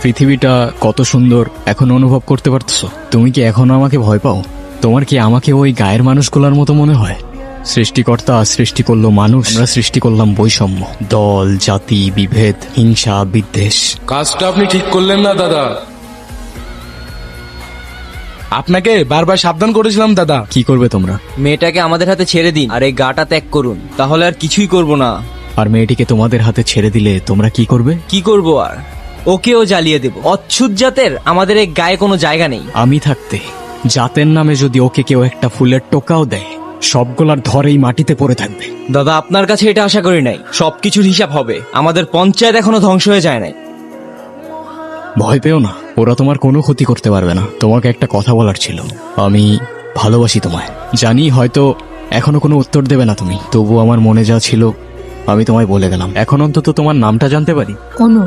পৃথিবীটা কত সুন্দর এখন অনুভব করতে পারছো? তুমি কি এখনো আমাকে ভয় পাও? তোমার কি আমাকে ওই গায়ের মানুষগুলোর মতো মনে হয়? সৃষ্টিকর্তা সৃষ্টি করলো মানুষ, আমরা সৃষ্টি করলাম বৈষম্য, দল, জাতি, বিভেদ, হিংসা, বিদ্বেষ। কাজটা আপনি ঠিক করলেন না দাদা। আপনাকে বারবার সাবধান করেছিলাম দাদা। কি করবে তোমরা? মেয়েটাকে আমাদের হাতে ছেড়ে দিন আর এই গাটা ত্যাগ করুন, তাহলে আর কিছুই করব না। আর মেয়েটিকে তোমাদের হাতে ছেড়ে দিলে তোমরা কি করবে? কি করব আর, ওকেও জ্বালিয়ে দেব। অচ্ছুত জাতের আমাদের এই গায়ে কোনো জায়গা নেই। আমি থাকতে জাতের নামে যদি ওকে কেউ একটা ফুলের টোকাও দেয়, সবগুলার ধরেই মাটিতে পড়ে থাকবে। দাদা, আপনার কাছে এটা আশা করি নাই। সবকিছুর হিসাব হবে। আমাদের পঞ্চায়েত এখনো ধ্বংস হয়ে যায় নাই। ভয় পেও না, ওরা তোমার কোনো ক্ষতি করতে পারবে না। তোমাকে একটা কথা বলার ছিল, আমি ভালোবাসি তোমায়। জানি হয়তো এখনো কোনো উত্তর দেবে না তুমি, তবু আমার মনে যা ছিল আমি তোমায় বলে গেলাম। এখন অন্তত তোমার নামটা জানতে পারি? অনু।